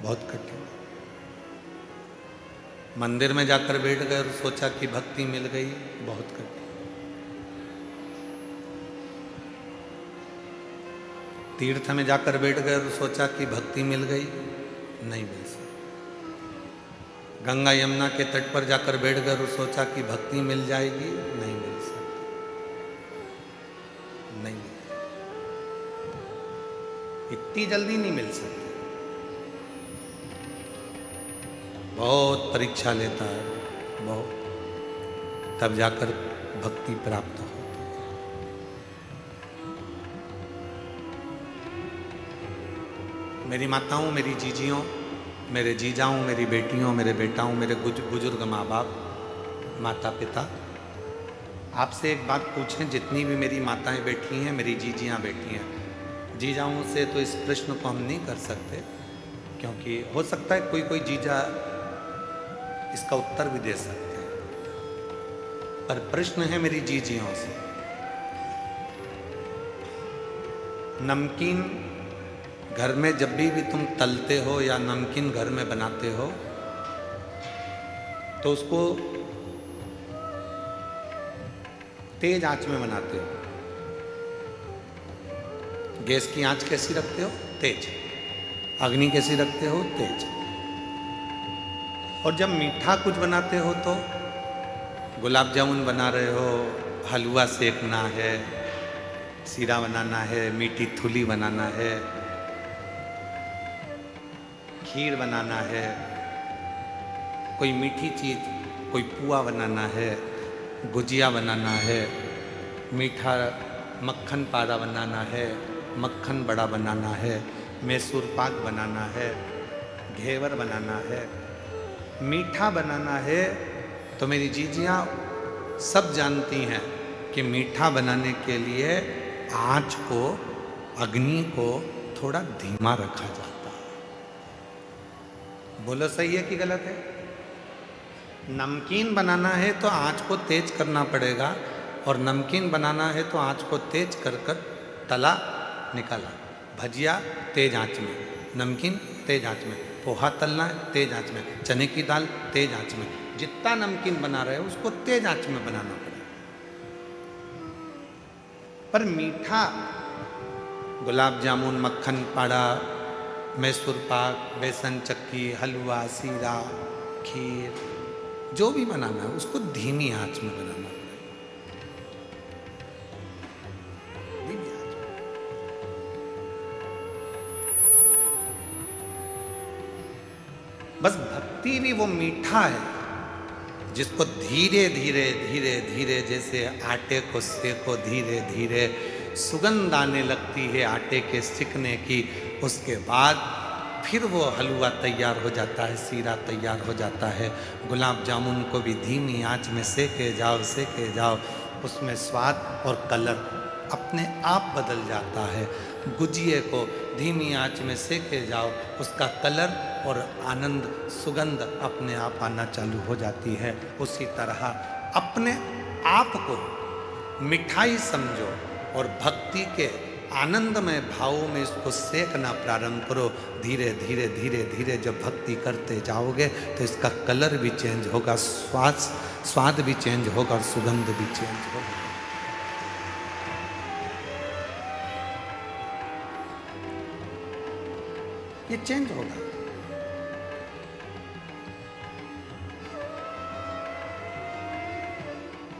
बहुत कठिन। मंदिर में जाकर बैठ गए और सोचा कि भक्ति मिल गई, बहुत कठिन। तीर्थ में जाकर बैठ गए और सोचा कि भक्ति मिल गई, नहीं मिल सकती। गंगा यमुना के तट पर जाकर बैठ गए और सोचा कि भक्ति मिल जाएगी, नहीं मिल सकती, नहीं मिल सकती। इतनी जल्दी नहीं मिल सकती, बहुत परीक्षा लेता है, बहुत, तब जाकर भक्ति प्राप्त होती है। मेरी माताओं, मेरी जीजियों, मेरे जीजाओं, मेरी बेटियों, मेरे बेटाओं, मेरे बुजुर्ग माँ बाप, माता पिता, आपसे एक बात पूछें, जितनी भी मेरी माताएं बैठी हैं, मेरी जीजियाँ बैठी हैं, जीजाओं से तो इस प्रश्न को हम नहीं कर सकते, क्योंकि हो सकता है कोई कोई जीजा इसका उत्तर भी दे सकते हैं, पर प्रश्न है मेरी जीजियों से। नमकीन घर में जब भी तुम तलते हो या नमकीन घर में बनाते हो तो उसको तेज आंच में बनाते हो। गैस की आंच कैसी रखते हो? तेज। अग्नि कैसी रखते हो? तेज। और जब मीठा कुछ बनाते हो तो गुलाब जामुन बना रहे हो, हलवा सेकना है, सीरा बनाना है, मीठी थुली बनाना है, खीर बनाना है, कोई मीठी चीज़, कोई पुआ बनाना है, गुजिया बनाना है, मीठा मक्खन पारा बनाना है, मक्खन बड़ा बनाना है, मैसूर पाक बनाना है, घेवर बनाना है, मीठा बनाना है, तो मेरी जीजियाँ सब जानती हैं कि मीठा बनाने के लिए आँच को, अग्नि को थोड़ा धीमा रखा जाता है। बोलो सही है कि गलत है? नमकीन बनाना है तो आँच को तेज करना पड़ेगा, और नमकीन बनाना है तो आँच को तेज कर कर तला निकाला। भजिया तेज आँच में, नमकीन तेज आँच में, पोहा तलना है तेज आँच में, चने की दाल तेज आँच में, जितना नमकीन बना रहे हो उसको तेज आँच में बनाना पड़ेगा। पर मीठा, गुलाब जामुन, मक्खन पाड़ा, मैसूर पाक, बेसन चक्की, हलवा, सीरा, खीर, जो भी बनाना है उसको धीमी आंच में बनाना पड़ेगा, धीमी आंच में। बस भक्ति भी वो मीठा है जिसको धीरे धीरे धीरे धीरे, जैसे आटे को सेको धीरे धीरे, सुगंध आने लगती है आटे के सिकने की, उसके बाद फिर वो हलवा तैयार हो जाता है, सीरा तैयार हो जाता है। गुलाब जामुन को भी धीमी आंच में सेके जाओ, उसमें स्वाद और कलर अपने आप बदल जाता है। गुजिये को धीमी आंच में सेके जाओ, उसका कलर और आनंद, सुगंध अपने आप आना चालू हो जाती है। उसी तरह अपने आप को मिठाई समझो और भक्ति के आनंदमय भावों में इसको सेकना प्रारंभ करो। धीरे धीरे धीरे धीरे जब भक्ति करते जाओगे तो इसका कलर भी चेंज होगा, स्वाद भी चेंज होगा और सुगंध भी चेंज होगा। ये चेंज होगा।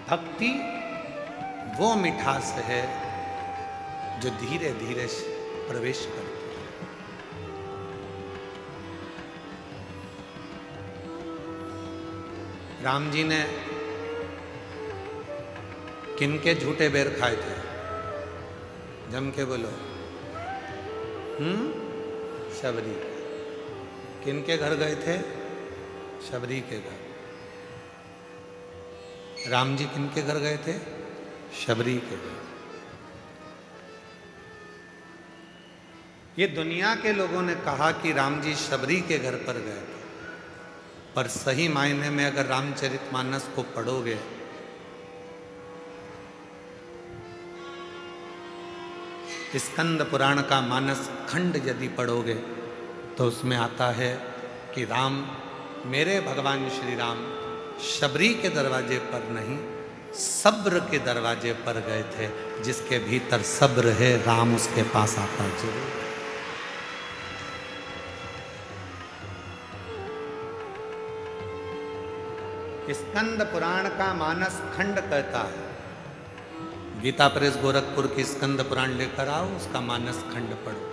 भक्ति वो मिठास है जो धीरे धीरे प्रवेश करती है। राम जी ने किनके झूठे बेर खाए थे? जम के बोलो। शबरी। किनके घर गए थे? शबरी के घर। राम जी किनके घर गए थे? शबरी के घर। ये दुनिया के लोगों ने कहा कि राम जी शबरी के घर पर गए थे, पर सही मायने में अगर रामचरितमानस को पढ़ोगे स्कंद पुराण का मानस खंड यदि पढ़ोगे तो उसमें आता है कि राम, मेरे भगवान श्री राम शबरी के दरवाजे पर नहीं, सब्र के दरवाजे पर गए थे। जिसके भीतर सब्र है, राम उसके पास आता जरूर। स्कंद पुराण का मानस खंड कहता है, गीता प्रेस गोरखपुर की स्कंद पुराण लेकर आओ, उसका मानस खंड पढ़ो।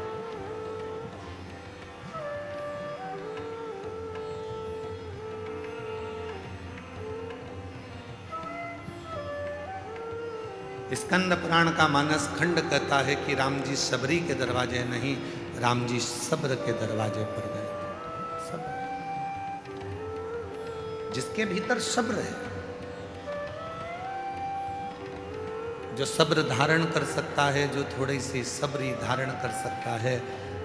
स्कंद पुराण का मानस खंड कहता है कि राम जी शबरी के दरवाजे नहीं, राम जी सब्र के दरवाजे पर गए थे। सब्र, जिसके भीतर सब्र है, जो सब्र धारण कर सकता है, जो थोड़ी सी सब्री धारण कर सकता है,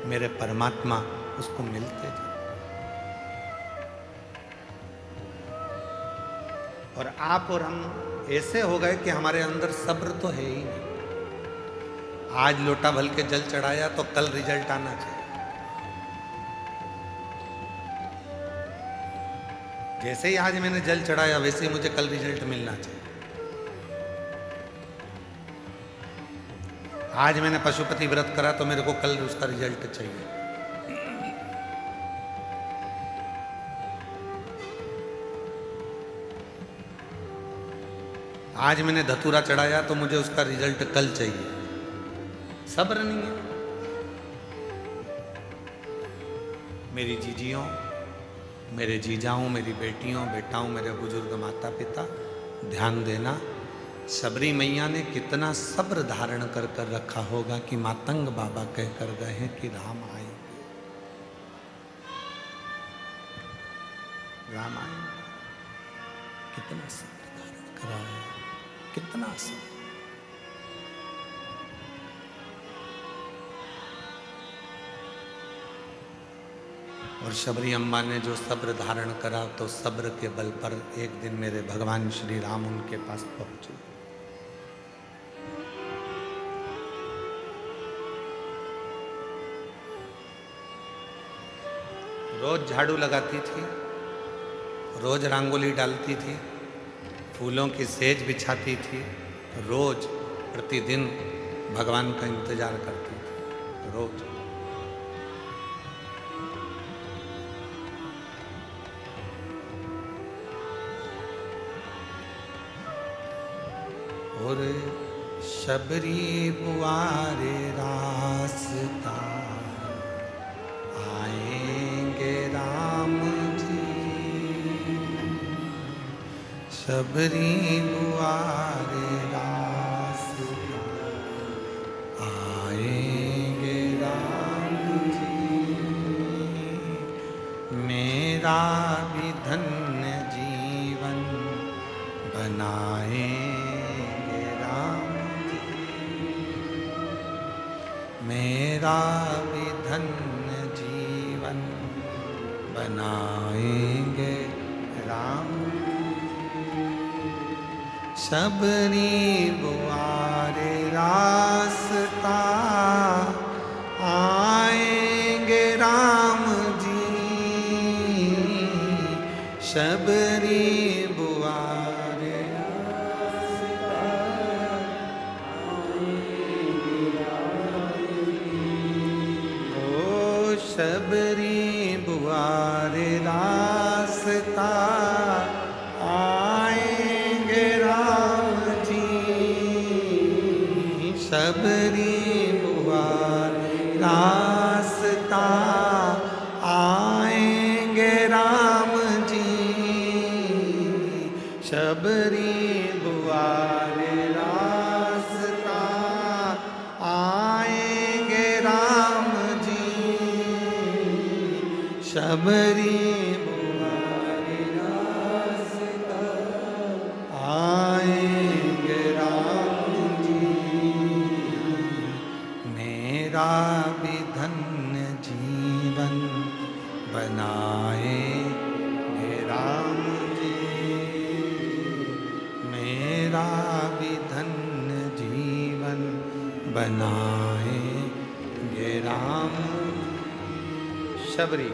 मेरे परमात्मा उसको मिलते जाए। और आप और हम ऐसे हो गए कि हमारे अंदर सब्र तो है ही नहीं। आज लोटा भल के जल चढ़ाया तो कल रिजल्ट आना चाहिए। जैसे ही आज मैंने जल चढ़ाया वैसे ही मुझे कल रिजल्ट मिलना चाहिए। आज मैंने पशुपति व्रत करा तो मेरे को कल उसका रिजल्ट चाहिए। आज मैंने धतूरा चढ़ाया तो मुझे उसका रिजल्ट कल चाहिए। सब्र नहीं है। मेरी जीजियों, मेरे जीजाओं, मेरी बेटियों, बेटाओं, मेरे बुजुर्ग माता पिता, ध्यान देना, शबरी मैया ने कितना सब्र धारण कर कर रखा होगा कि मातंग बाबा कहकर गए हैं कि राम आएंगे, राम आएंगे। कितना सब्र धारण करा है, कितना सब्र। और शबरी अम्मा ने जो सब्र धारण करा, तो सब्र के बल पर एक दिन मेरे भगवान श्री राम उनके पास पहुंचे। रोज झाड़ू लगाती थी, रोज रंगोली डालती थी, फूलों की सेज बिछाती थी, रोज प्रतिदिन भगवान का इंतजार करती थी, रोज। और शबरी बुआरे रास्ता आएंगे राम जी, शबरी बुआरे रास्ता आएंगे राम जी, मेरा भी धन्य जीवन बनाएंगे मेरा भी धन्य जीवन बनाएंगे राम। शबरी बुआरे रास्ता आएंगे राम जी, शबरी बुआरे रास्ता शबरी बुआरे रास्ता आएंगे राम जी, शबरी बुआरे रास्ता आएंगे राम जी, शबरी बुआरे रास्ता आएंगे राम जी, शबरी बुआरे रास्ता आएंगे राम जी, मेरा भी धन्य जीवन बनाएंगे राम जी, मेरा भी धन्य जीवन बनाएंगे राम। शबरी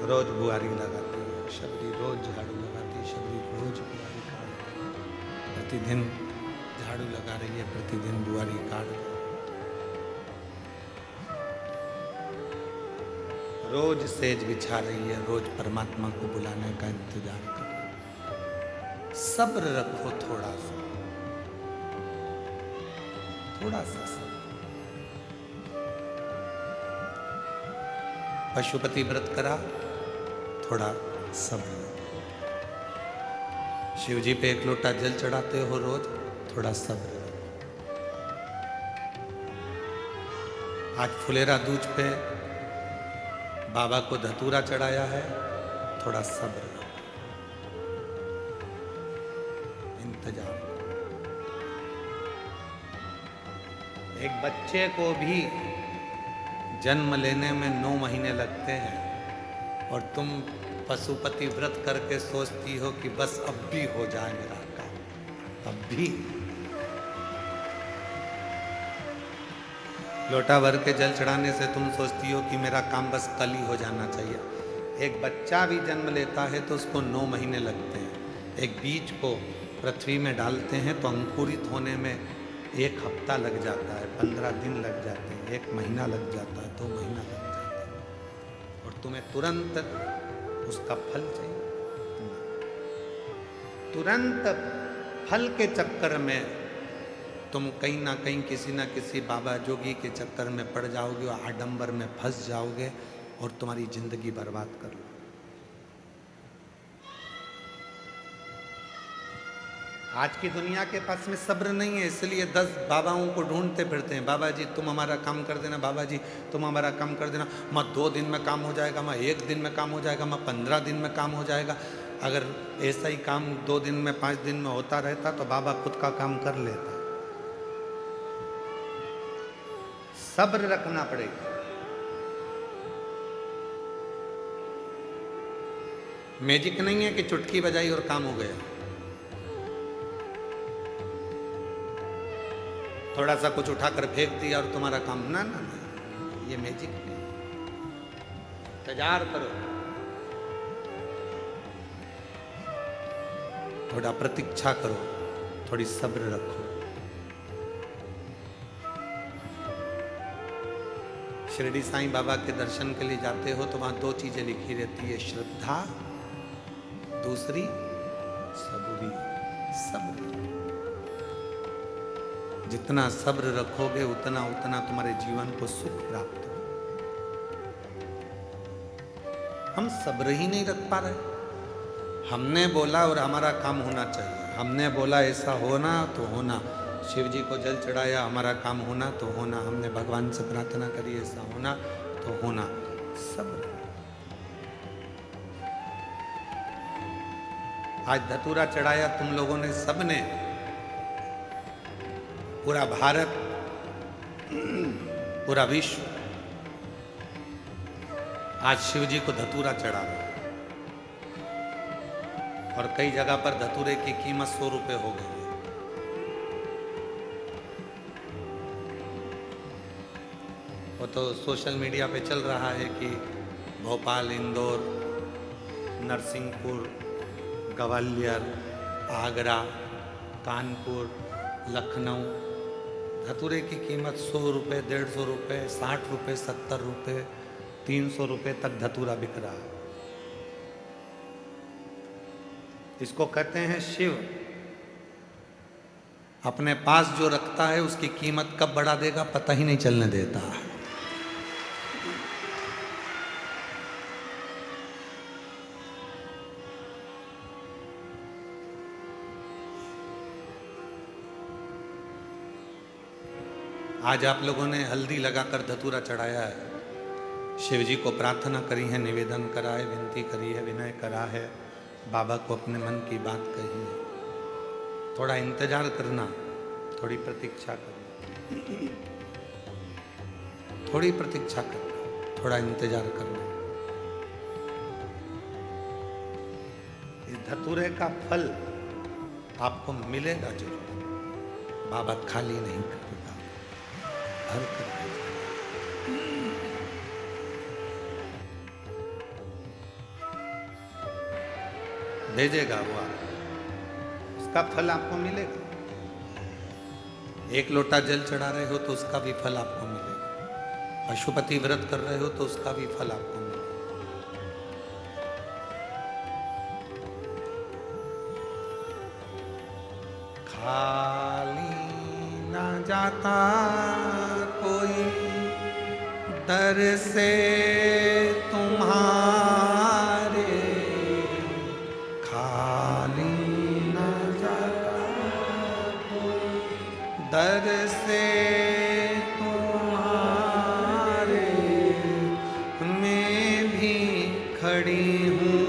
रोज बुआरी लगाती है, शबरी रोज झाड़ू लगाती है, शबरी रोज बुआरी काट रही है, प्रतिदिन झाड़ू लगा रही है, प्रतिदिन बुआरी काट रही है, रोज सेज बिछा रही है, रोज परमात्मा को बुलाने का इंतजार कर रही है। सब्र रखो थोड़ा सा, थोड़ा सा सब्र। पशुपति व्रत करा, थोड़ा सब्र। शिव जी पे 1 लोटा जल चढ़ाते हो रोज, थोड़ा सब्र रखो। आज फुलेरा दूज पे बाबा को धतूरा चढ़ाया है, थोड़ा सब्र रखो, इंतजार। एक बच्चे को भी जन्म लेने में 9 महीने लगते हैं और तुम पशुपति व्रत करके सोचती हो कि बस अब भी हो जाए मेरा काम, अब भी। लोटा भर के जल चढ़ाने से तुम सोचती हो कि मेरा काम बस कल ही हो जाना चाहिए। एक बच्चा भी जन्म लेता है तो उसको 9 महीने लगते हैं। एक बीज को पृथ्वी में डालते हैं तो अंकुरित होने में 1 हफ्ता लग जाता है, 15 दिन लग जाते हैं, 1 महीना लग जाता है, 2 महीना लग जाता है, और तुम्हें तुरंत उसका फल चाहिए। तुरंत फल के चक्कर में तुम कहीं ना कहीं किसी ना किसी बाबा जोगी के चक्कर में पड़ जाओगे और आडंबर में फंस जाओगे और तुम्हारी जिंदगी बर्बाद कर लो। आज की दुनिया के पास में सब्र नहीं है, इसलिए 10 बाबाओं को ढूंढते फिरते हैं। बाबा जी तुम हमारा काम कर देना, बाबा जी तुम हमारा काम कर देना। मैं 2 दिन में काम हो जाएगा, मैं 1 दिन में काम हो जाएगा, मैं 15 दिन में काम हो जाएगा। अगर ऐसा ही काम 2 दिन में 5 दिन में होता रहता तो बाबा खुद का काम कर लेता। सब्र रखना पड़ेगा। मैजिक नहीं है कि चुटकी बजाई और काम हो गया। थोड़ा सा कुछ उठाकर फेंक दिया और तुम्हारा काम, ना ना ना, ये मैजिक नहीं। इंतजार करो, थोड़ा प्रतीक्षा करो, थोड़ी सब्र रखो। शिरडी साईं बाबा के दर्शन के लिए जाते हो तो वहां 2 चीजें लिखी रहती है, श्रद्धा, दूसरी सबूरी, सब्र। जितना सब्र रखोगे उतना उतना तुम्हारे जीवन को सुख प्राप्त हो। हम सब्र ही नहीं रख पा रहे। हमने बोला और हमारा काम होना चाहिए, हमने बोला ऐसा होना तो होना। शिव जी को जल चढ़ाया, हमारा काम होना तो होना। हमने भगवान से प्रार्थना करी, ऐसा होना तो होना। सब्र। आज धतूरा चढ़ाया तुम लोगों ने, सबने, पूरा भारत, पूरा विश्व आज शिव जी को धतूरा चढ़ा रहा है। और कई जगह पर धतूरे की कीमत 100 रुपए हो गई है। वो तो सोशल मीडिया पे चल रहा है कि भोपाल, इंदौर, नरसिंहपुर, ग्वालियर, आगरा, कानपुर, लखनऊ, धतूरे की कीमत 100 रुपये, 150 रुपये, 60 रुपये, 70 रुपये, 300 रुपये तक धतूरा बिक रहा है। इसको कहते हैं शिव। अपने पास जो रखता है उसकी कीमत कब बढ़ा देगा पता ही नहीं चलने देता। आज आप लोगों ने हल्दी लगाकर धतूरा चढ़ाया है, शिव जी को प्रार्थना करी है, निवेदन करा है, विनती करी है, विनय करा है, बाबा को अपने मन की बात कही है। थोड़ा इंतजार करना, थोड़ी प्रतीक्षा करना, थोड़ी प्रतीक्षा करना, थोड़ा इंतजार करना। इस धतूरे का फल आपको मिलेगा जरूर। बाबा खाली नहीं करेगा, भर कर। भेजेगा वो आपको, उसका फल आपको मिलेगा। एक लोटा जल चढ़ा रहे हो तो उसका भी फल आपको मिलेगा। पशुपति व्रत कर रहे हो तो उसका भी फल आपको मिलेगा। खाली न जाता कोई दर से तुम्हारे, खाली न जाता कोई दर से तुम्हारे, मैं भी खड़ी हूँ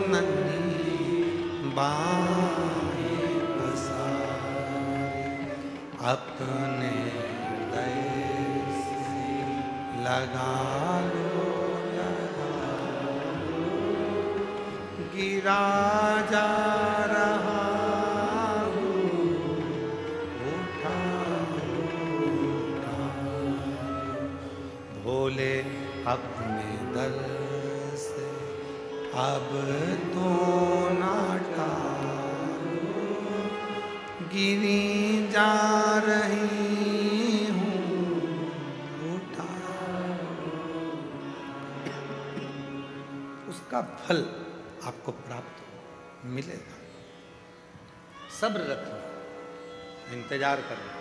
नन्ही बाहें पसारे, अपने हृदय से लगा लो, गिरा जा रहा हूँ, उठा भोले अपने दर से अब तो ना टालो, गिरी जा रही हूँ, उठा। उसका फल आपको प्राप्त मिलेगा। सब्र रखना, इंतजार करना।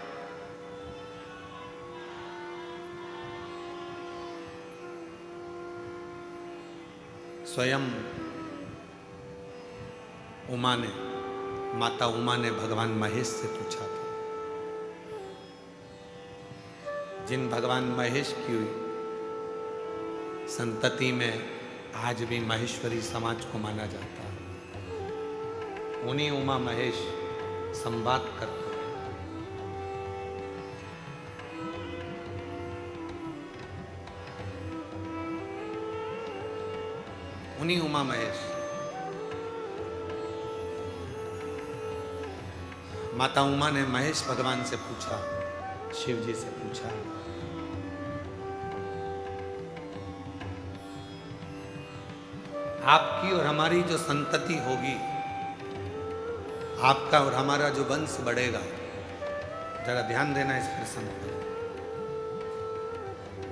स्वयं उमा ने, माता उमा ने भगवान महेश से पूछा था। जिन भगवान महेश की संतति में आज भी महेश्वरी समाज को माना जाता है, उन्हीं उमा महेश संवाद करते हैं। उन्हीं उमा महेश, माता उमा ने महेश भगवान से पूछा, शिव जी से पूछा, आपकी और हमारी जो संतति होगी, आपका और हमारा जो वंश बढ़ेगा, जरा ध्यान देना इस प्रसंग पर।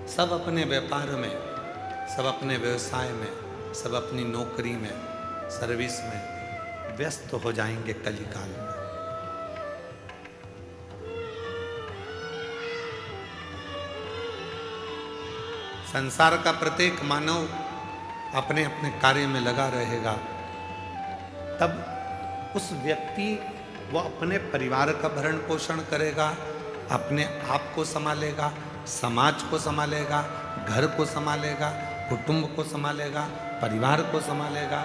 सब अपने व्यापार में, सब अपने व्यवसाय में, सब अपनी नौकरी में, सर्विस में व्यस्त हो जाएंगे कलिकाल में। संसार का प्रत्येक मानव अपने अपने कार्य में लगा रहेगा, तब उस व्यक्ति वो अपने परिवार का भरण पोषण करेगा, अपने आप को संभालेगा, समाज को संभालेगा, घर को संभालेगा, कुटुंब को संभालेगा, परिवार को संभालेगा।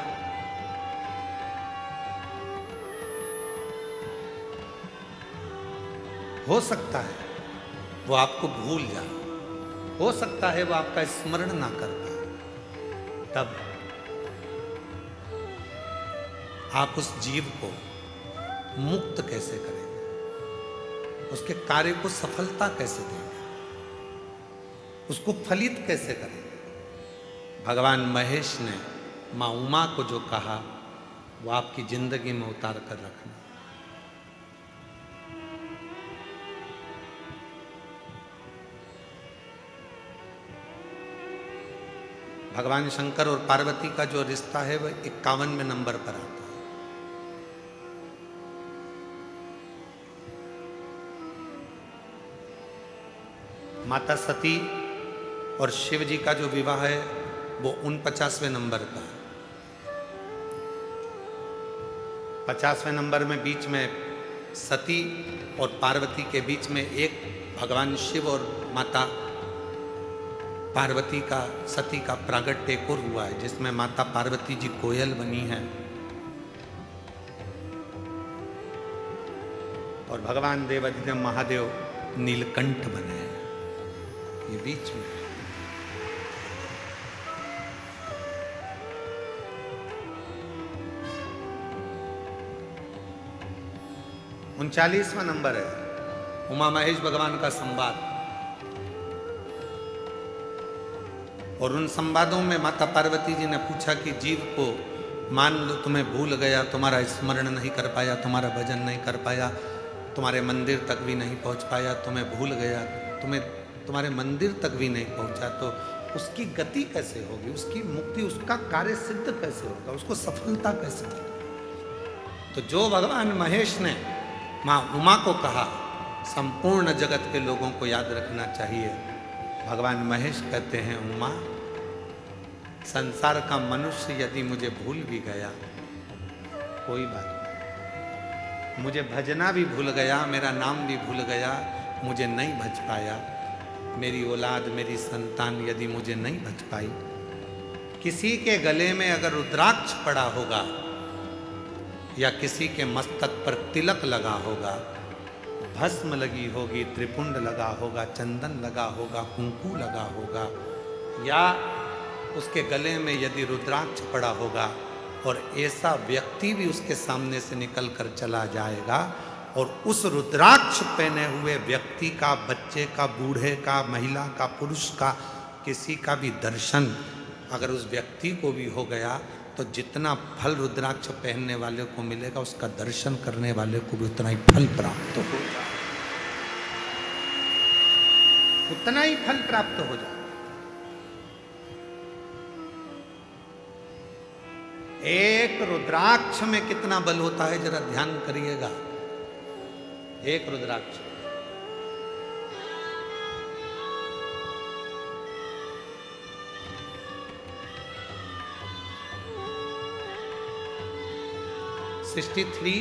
हो सकता है वो आपको भूल जाए, हो सकता है वो आपका स्मरण ना कर पाए, तब आप उस जीव को मुक्त कैसे करेंगे, उसके कार्य को सफलता कैसे देंगे, उसको फलित कैसे करेंगे। भगवान महेश ने मां उमा को जो कहा वो आपकी जिंदगी में उतार कर रखना। भगवान शंकर और पार्वती का जो रिश्ता है वह 51वें नंबर पर आता है। माता सती और शिव जी का जो विवाह है वो 49वें नंबर का है। 50वें नंबर में बीच में सती और पार्वती के बीच में एक भगवान शिव और माता पार्वती का, सती का प्रागट्य एक और हुआ है, जिसमें माता पार्वती जी कोयल बनी है और भगवान देवाधिदेव महादेव नीलकंठ बने हैं। ये बीच में 39वां नंबर है उमा महेश भगवान का संवाद। और उन संवादों में माता पार्वती जी ने पूछा कि जीव को मान लो तुम्हें भूल गया, तुम्हारा स्मरण नहीं कर पाया, तुम्हारा भजन नहीं कर पाया, तुम्हारे मंदिर तक भी नहीं पहुंच पाया, तुम्हें भूल गया, तुम्हारे मंदिर तक भी नहीं पहुंचा, तो उसकी गति कैसे होगी, उसकी मुक्ति, उसका कार्य सिद्ध कैसे होगा, उसको सफलता कैसे होगी। तो जो भगवान महेश ने माँ उमा को कहा, संपूर्ण जगत के लोगों को याद रखना चाहिए। भगवान महेश कहते हैं, उमा, संसार का मनुष्य यदि मुझे भूल भी गया कोई बात नहीं, मुझे भजना भी भूल गया, मेरा नाम भी भूल गया, मुझे नहीं भज पाया, मेरी औलाद, मेरी संतान यदि मुझे नहीं भज पाई, किसी के गले में अगर रुद्राक्ष पड़ा होगा या किसी के मस्तक पर तिलक लगा होगा, भस्म लगी होगी, त्रिपुंड लगा होगा, चंदन लगा होगा, कुंकू लगा होगा, या उसके गले में यदि रुद्राक्ष पड़ा होगा और ऐसा व्यक्ति भी उसके सामने से निकल कर चला जाएगा और उस रुद्राक्ष पहने हुए व्यक्ति का, बच्चे का, बूढ़े का, महिला का, पुरुष का, किसी का भी दर्शन अगर उस व्यक्ति को भी हो गया तो जितना फल रुद्राक्ष पहनने वाले को मिलेगा, उसका दर्शन करने वाले को भी उतना ही फल प्राप्त हो जाए, उतना ही फल प्राप्त हो जाए। एक रुद्राक्ष में कितना बल होता है जरा ध्यान करिएगा। एक रुद्राक्ष $63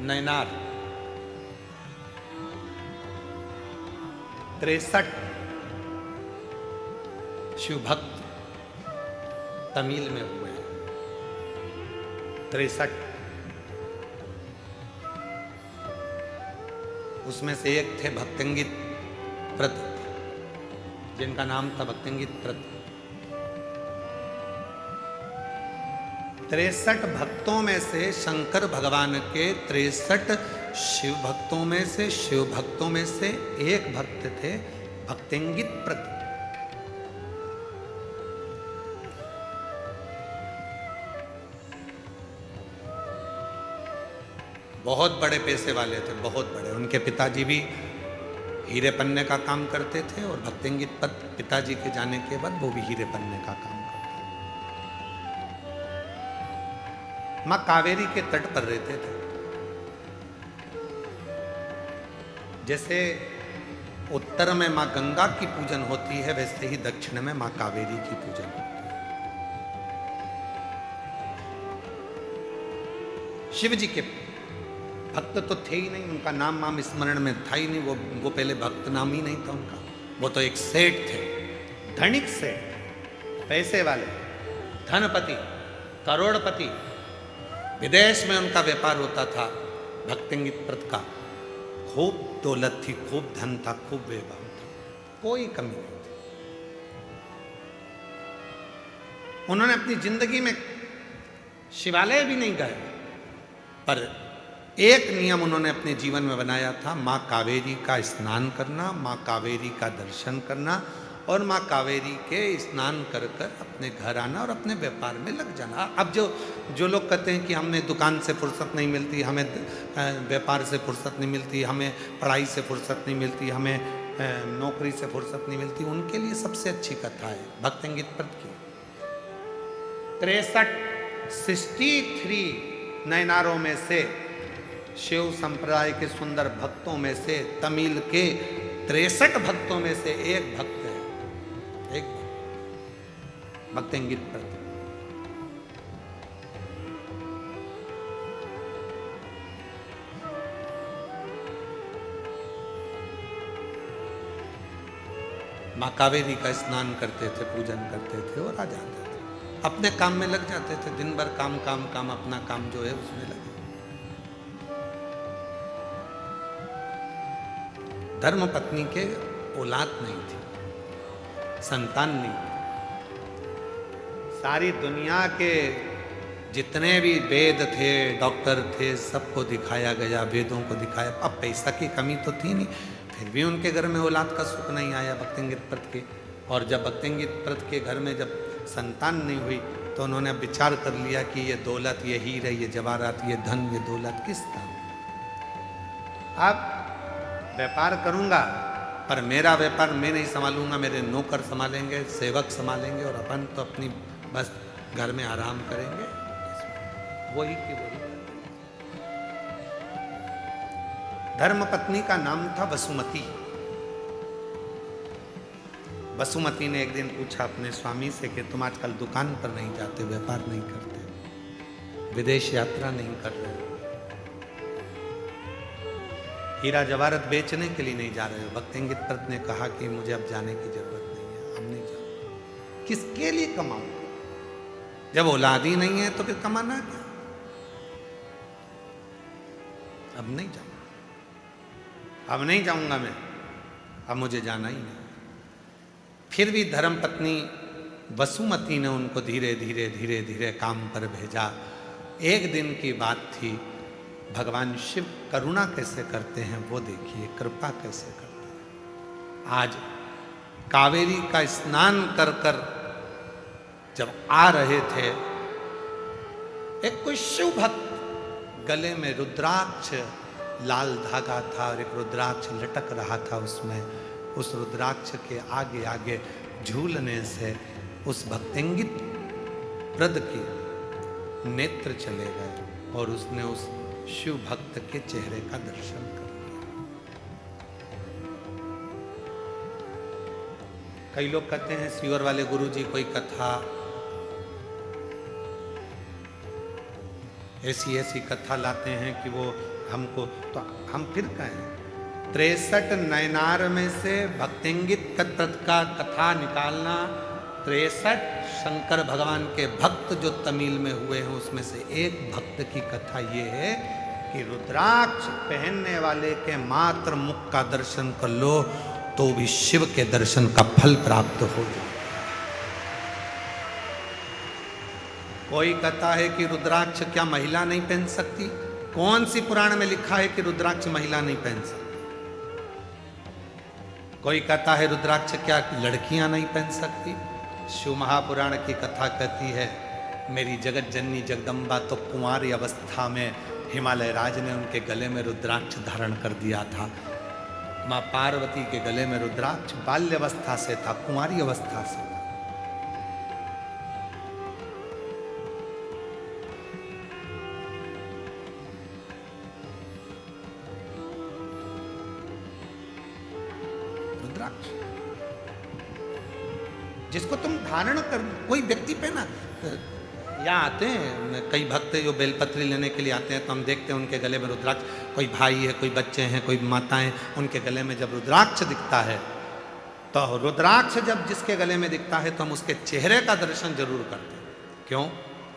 नैनार, 63 शिव भक्त तमिल में हुए हैं। 63 उसमें से एक थे भक्तंगित प्रत, जिनका नाम था भक्तंगित प्रत। 63 भक्तों में से शंकर भगवान के 63 शिव भक्तों में से, शिव भक्तों में से एक भक्त थे भक्तंगित प्रत। बहुत बड़े पैसे वाले थे, बहुत बड़े। उनके पिताजी भी हीरे पन्ने का काम करते थे और भक्तंगित प्रत पिताजी के जाने के बाद वो भी हीरे पन्ने का काम करते। मां कावेरी के तट पर रहते थे। जैसे उत्तर में मां गंगा की पूजन होती है, वैसे ही दक्षिण में मां कावेरी की पूजन होती है। शिव जी के भक्त तो थे ही नहीं, उनका नाम माम स्मरण में था ही नहीं, वो पहले भक्त नाम ही नहीं था उनका। वो तो एक सेठ थे, धनिक सेठ, पैसे वाले, धनपति, करोड़पति। विदेश में उनका व्यापार होता था भक्तंगित प्रत का। खूब दौलत थी, खूब धन था, खूब वैभव था, कोई कमी नहीं थी। उन्होंने अपनी जिंदगी में शिवालय भी नहीं गए, पर एक नियम उन्होंने अपने जीवन में बनाया था, माँ कावेरी का स्नान करना, माँ कावेरी का दर्शन करना और माँ कावेरी के स्नान कर कर अपने घर आना और अपने व्यापार में लग जाना। अब जो लोग कहते हैं कि हमें दुकान से फुर्सत नहीं मिलती, हमें व्यापार से फुर्सत नहीं मिलती, हमें पढ़ाई से फुर्सत नहीं मिलती, हमें नौकरी से फुर्सत नहीं मिलती, उनके लिए सबसे अच्छी कथा है भक्तंगित प्रत की। 63 नैनारों में से, शिव संप्रदाय के सुंदर भक्तों में से, तमिल के 63 भक्तों में से एक भक्त है, एक भक्तंगित प्रत। माँ कावेरी का स्नान करते थे, पूजन करते थे और आ जाते थे, अपने काम में लग जाते थे। दिन भर काम काम काम, अपना काम जो है उसमें लगे। धर्म पत्नी के औलाद नहीं थी, संतान नहीं थी। सारी दुनिया के जितने भी वेद थे, डॉक्टर थे, सबको दिखाया गया, वेदों को दिखाया। अब पैसा की कमी तो थी नहीं, फिर भी उनके घर में औलाद का सुख नहीं आया भक्तंगित प्रत के। और जब भक्तंगित प्रत के घर में जब संतान नहीं हुई तो उन्होंने विचार कर लिया कि ये दौलत, ये हीरे, ये जवाहरात, ये धन, ये दौलत किस काम? अब व्यापार करूंगा पर मेरा व्यापार मैं नहीं संभालूंगा, मेरे नौकर संभालेंगे, सेवक संभालेंगे, और अपन तो अपनी बस घर में आराम करेंगे। वही की वही। धर्मपत्नी का नाम था वसुमती। वसुमती ने एक दिन पूछा अपने स्वामी से कि तुम आजकल दुकान पर नहीं जाते, व्यापार नहीं करते, विदेश यात्रा नहीं कर रहे हो, हीरा जवाहरत बेचने के लिए नहीं जा रहे हो। भक्तेंगित प्रत ने कहा कि मुझे अब जाने की जरूरत नहीं है, अब नहीं जाऊंगा। किसके लिए कमाऊंगा? जब औलाद ही नहीं है तो फिर कमाना क्या? अब नहीं जाऊंगा, अब नहीं जाऊंगा मैं, अब मुझे जाना ही नहीं। फिर भी धर्मपत्नी वसुमती ने उनको धीरे धीरे धीरे धीरे काम पर भेजा। एक दिन की बात थी। भगवान शिव करुणा कैसे करते हैं वो देखिए, कृपा कैसे करते हैं। आज कावेरी का स्नान कर कर जब आ रहे थे, एक कोई शिव भक्त, गले में रुद्राक्ष लाल धागा था और एक रुद्राक्ष लटक रहा था उसमें। उस रुद्राक्ष के आगे आगे झूलने से उस भक्तेंगित वृद्ध की नेत्र चले गए और उसने उस शिव भक्त के चेहरे का दर्शन कर लिया। कई लोग कहते हैं सीवर वाले गुरुजी कोई कथा, ऐसी ऐसी कथा लाते हैं कि वो हमको, तो हम फिर कहें 63 नयनार में से भक्तेंगित का कथा निकालना। 63 शंकर भगवान के भक्त जो तमिल में हुए हैं उसमें से एक भक्त की कथा ये है कि रुद्राक्ष पहनने वाले के मात्र मुख का दर्शन कर लो तो भी शिव के दर्शन का फल प्राप्त हो जाए। कोई कहता है कि रुद्राक्ष क्या महिला नहीं पहन सकती? कौन सी पुराण में लिखा है कि रुद्राक्ष महिला नहीं पहन सकती? कोई कहता है रुद्राक्ष क्या लड़कियां नहीं पहन सकती? शिव महापुराण की कथा कहती है मेरी जगत जननी जगदम्बा तो कुंवारी अवस्था में हिमालय राज ने उनके गले में रुद्राक्ष धारण कर दिया था। माँ पार्वती के गले में रुद्राक्ष बाल्य अवस्था से था, कुंवारी अवस्था से। जिसको तुम धारण कर, कोई व्यक्ति पे ना, यहाँ आते हैं कई भक्त जो बेलपत्री लेने के लिए आते हैं तो हम देखते हैं उनके गले में रुद्राक्ष, कोई भाई है, कोई बच्चे हैं, कोई माताएं, उनके गले में जब रुद्राक्ष दिखता है तो रुद्राक्ष जब जिसके गले में दिखता है तो हम उसके चेहरे का दर्शन जरूर करते हैं। क्यों?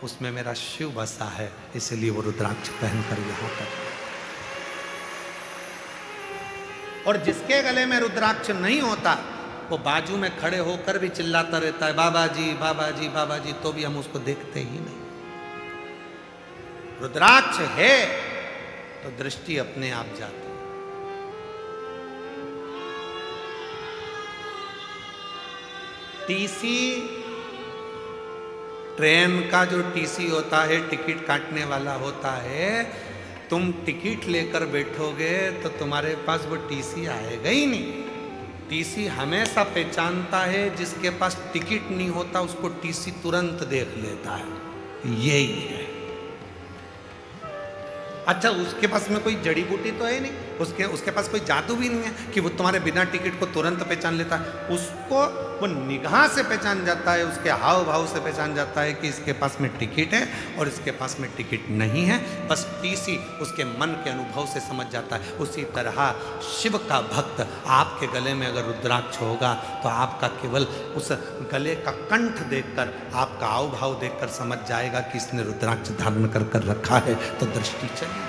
उसमें मेरा शिव बसा है, इसलिए वो रुद्राक्ष पहनकर यहाँ पर। और जिसके गले में रुद्राक्ष नहीं होता वो बाजू में खड़े होकर भी चिल्लाता रहता है बाबा जी बाबा जी बाबा जी, तो भी हम उसको देखते ही नहीं। रुद्राक्ष है तो दृष्टि अपने आप जाती है। टीसी, ट्रेन का जो टीसी होता है, टिकट काटने वाला होता है, तुम टिकट लेकर बैठोगे तो तुम्हारे पास वो टीसी आएगा ही नहीं। टीसी हमेशा पहचानता है, जिसके पास टिकट नहीं होता उसको टीसी तुरंत देख लेता है। यही है। अच्छा, उसके पास में कोई जड़ी बूटी तो है नहीं, उसके पास कोई जादू भी नहीं है कि वो तुम्हारे बिना टिकट को तुरंत पहचान लेता है। उसको वो निगाह से पहचान जाता है, उसके हाव भाव से पहचान जाता है कि इसके पास में टिकट है और इसके पास में टिकट नहीं है। बस टीसी उसके मन के अनुभव से समझ जाता है। उसी तरह शिव का भक्त आपके गले में अगर रुद्राक्ष होगा तो आपका केवल उस गले का कंठ देखकर, आपका हाव भाव देखकर समझ जाएगा कि इसने रुद्राक्ष धारण कर रखा है, तो दृष्टि चली।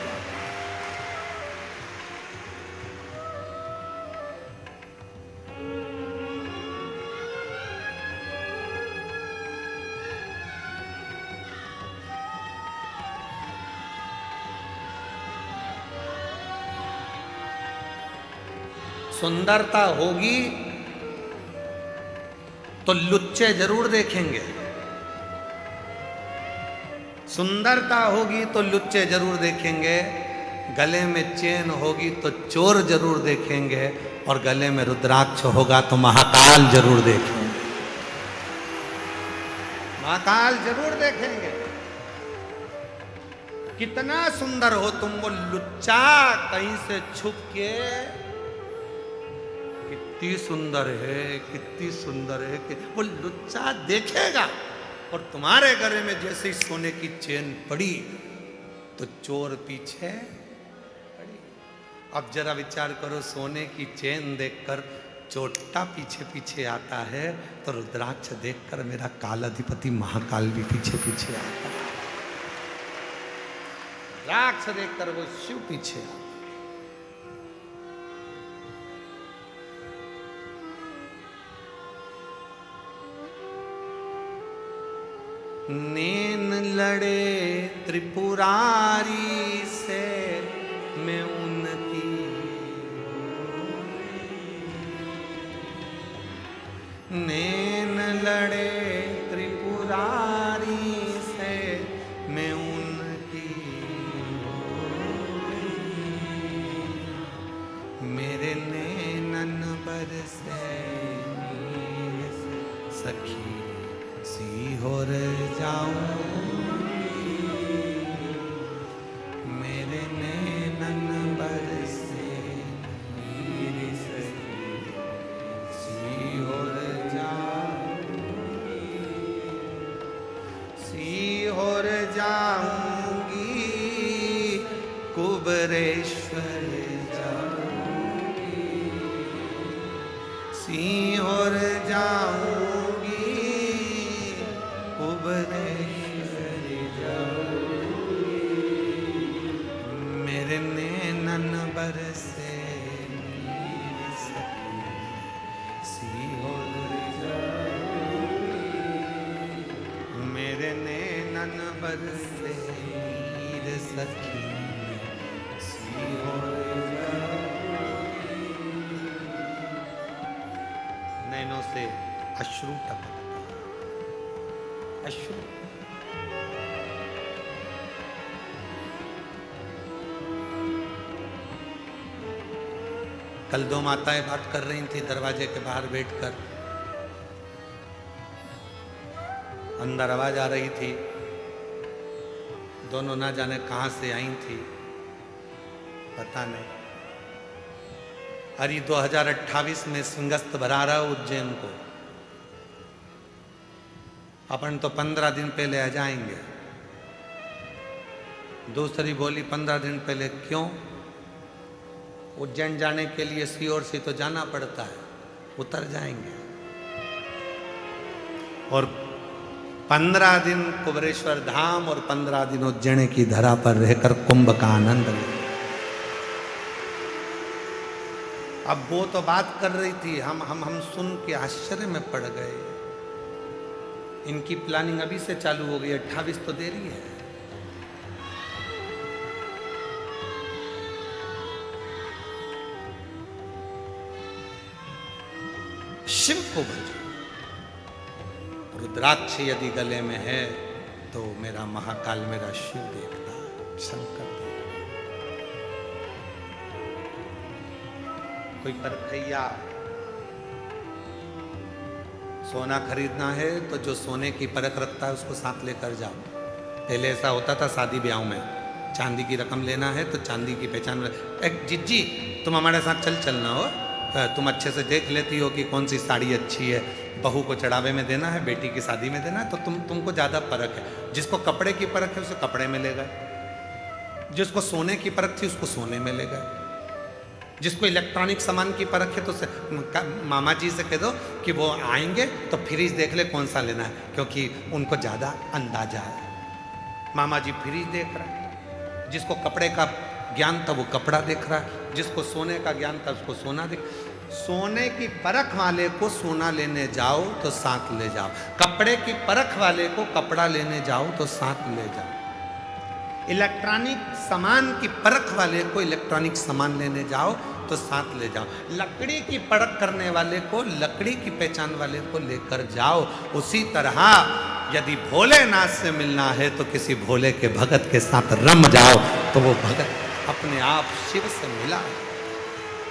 सुंदरता होगी तो लुच्चे जरूर देखेंगे, सुंदरता होगी तो लुच्चे जरूर देखेंगे, गले में चेन होगी तो चोर जरूर देखेंगे, और गले में रुद्राक्ष होगा तो महाकाल जरूर देखेंगे। महाकाल जरूर देखेंगे। कितना सुंदर हो तुम, वो लुच्चा कहीं से छुप के कितनी सुंदर है, कितनी सुंदर है कि वो लुच्चा देखेगा। और तुम्हारे गले में जैसे ही सोने की चेन पड़ी तो चोर पीछे पड़ी। अब जरा विचार करो, सोने की चेन देखकर चोटा पीछे पीछे आता है, तो रुद्राक्ष देखकर मेरा कालाधिपति महाकाल भी पीछे पीछे आता है। रुद्राक्ष देखकर वो शिव पीछे आता है। नैन लड़े त्रिपुरारी से मैं उनकी, नैन लड़े त्रिपुरारी से मैं उनकी, मेरे नैनन बरसे सखी सीहोर जाऊं, मेरे नैनन बरसे सीहोर जाऊं, सीहोर जाऊंगी कुबरेश्वर जाऊंगी, सीहोर जाऊंगी मेरे नैनन बरसे सीहोर जाऊंगी, मेरे नैनन बरसे सखी सीहोर जाऊंगी। नैनों से अश्रु टपकता, अश्रु। कल दो माताएं बात कर रही थी दरवाजे के बाहर बैठकर, अंदर आवाज आ रही थी, दोनों ना जाने कहां से आई थी, पता नहीं। अरे 2028 में सिंहस्थ भरा रहा उज्जैन को, अपन तो 15 दिन पहले आ जाएंगे। दूसरी बोली 15 दिन पहले क्यों? उज्जैन जाने के लिए सीहोर से तो जाना पड़ता है, उतर जाएंगे। और 15 दिन कुबरेश्वर धाम और 15 दिन उज्जैन की धरा पर रहकर कुंभ का आनंद लें। अब वो तो बात कर रही थी, हम सुन के आश्चर्य में पड़ गए। इनकी प्लानिंग अभी से चालू हो गई, 28 तो देरी है। शिव को भजो, रुद्राक्ष यदि गले में है तो मेरा महाकाल मेरा शिव देखता, शंकर देखता। कोई परखैया सोना खरीदना है तो जो सोने की परख रखता है उसको साथ लेकर जाओ। पहले ऐसा होता था शादी ब्याह में, चांदी की रकम लेना है तो चांदी की पहचान, एक जिज्जी तुम हमारे साथ चलना हो, तुम अच्छे से देख लेती हो कि कौन सी साड़ी अच्छी है, बहू को चढ़ावे में देना है, बेटी की शादी में देना है, तो तुमको ज़्यादा परख है। जिसको कपड़े की परख है उसे कपड़े में ले गए, जिसको सोने की परख थी उसको सोने में ले गए, जिसको इलेक्ट्रॉनिक सामान की परख है तो मामा जी से कह दो कि वो आएंगे तो फ्रिज देख ले कौन सा लेना है, क्योंकि उनको ज़्यादा अंदाजा है। मामा जी फ्रिज देख रहा है, जिसको कपड़े का ज्ञान था वो कपड़ा देख रहा है, जिसको सोने का ज्ञान था उसको सोना देख। सोने की परख वाले को सोना लेने जाओ तो साथ ले जाओ, कपड़े की परख वाले को कपड़ा लेने जाओ तो साथ ले जाओ, इलेक्ट्रॉनिक सामान की परख वाले को इलेक्ट्रॉनिक सामान लेने जाओ तो साथ ले जाओ। लकड़ी की परख करने वाले को, लकड़ी की पहचान वाले को लेकर जाओ। उसी तरह यदि भोलेनाथ से मिलना है तो किसी भोले के भगत के साथ रम जाओ, तो वो भगत अपने आप शिव से मिला है।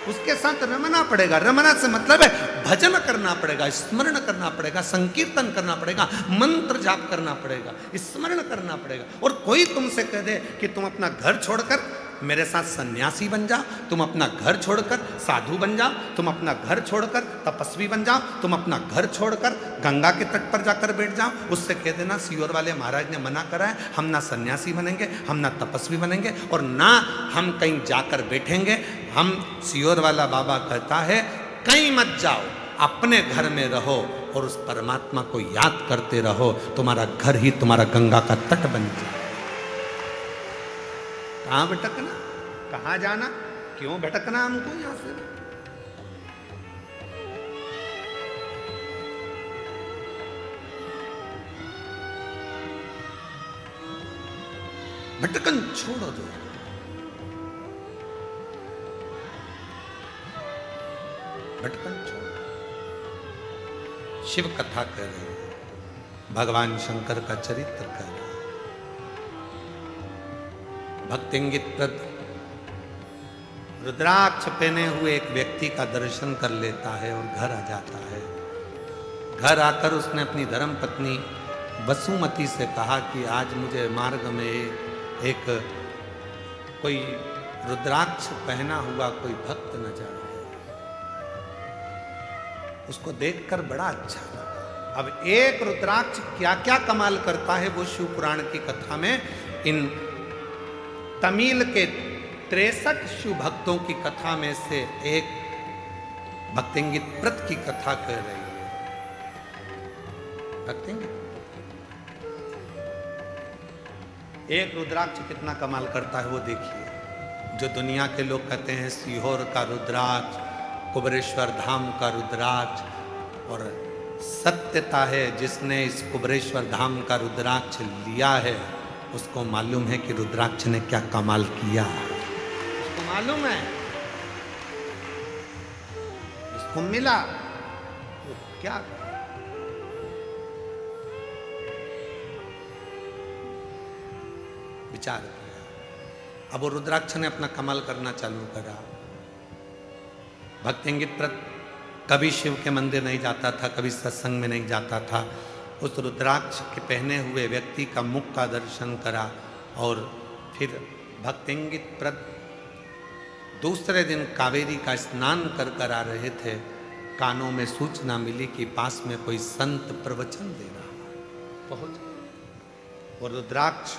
उसके साथ रमना पड़ेगा। रमना से मतलब है भजन करना पड़ेगा, स्मरण करना पड़ेगा, संकीर्तन करना पड़ेगा, मंत्र जाप करना पड़ेगा, स्मरण करना पड़ेगा। और कोई तुमसे कह दे कि तुम अपना घर छोड़कर मेरे साथ सन्यासी बन जाओ, तुम अपना घर छोड़कर साधु बन जाओ, तुम अपना घर छोड़कर तपस्वी बन जाओ, तुम अपना घर छोड़कर गंगा के तट पर जाकर बैठ जाओ, उससे कह देना सीहोर वाले महाराज ने मना करा है, हम ना सन्यासी बनेंगे, हम ना तपस्वी बनेंगे, और ना हम कहीं जाकर बैठेंगे। हम सीहोर वाला बाबा कहता है कहीं मत जाओ, अपने घर में रहो और उस परमात्मा को याद करते रहो, तुम्हारा घर ही तुम्हारा गंगा का तट बन जाए। कहाँ भटकना, कहाँ जाना, क्यों भटकना हमको यहां से? भटकन छोड़ो दो। भटकन छोड़ो। शिव कथा कर रहे हैं, भगवान शंकर का चरित्र कर रहे हैं। भक्तिंगित प्रद रुद्राक्ष पहने हुए एक व्यक्ति का दर्शन कर लेता है और घर आ जाता है। घर आकर उसने अपनी धर्म पत्नी वसुमती से कहा कि आज मुझे मार्ग में एक कोई रुद्राक्ष पहना हुआ कोई भक्त नजर आया। उसको देखकर बड़ा अच्छा लगा। अब एक रुद्राक्ष क्या क्या कमाल करता है वो शिव पुराण की कथा में इन तमिल के 63 शिव भक्तों की कथा में से एक भक्तिंगित प्रत की कथा कह रही है। भक्तिंगित एक रुद्राक्ष कितना कमाल करता है वो देखिए। जो दुनिया के लोग कहते हैं सीहोर का रुद्राक्ष, कुबरेश्वर धाम का रुद्राक्ष, और सत्यता है जिसने इस कुबरेश्वर धाम का रुद्राक्ष लिया है उसको मालूम है कि रुद्राक्ष ने क्या कमाल किया। उसको मालूम है, उसको मिला तो क्या विचार किया। अब वो रुद्राक्ष ने अपना कमाल करना चालू करा। भक्तिंगित प्रत कभी शिव के मंदिर नहीं जाता था, कभी सत्संग में नहीं जाता था। उस रुद्राक्ष के पहने हुए व्यक्ति का मुख का दर्शन करा और फिर भक्तिंगित प्रत दूसरे दिन कावेरी का स्नान कर कर आ रहे थे। कानों में सूचना मिली कि पास में कोई संत प्रवचन दे रहा है। पहुंच और रुद्राक्ष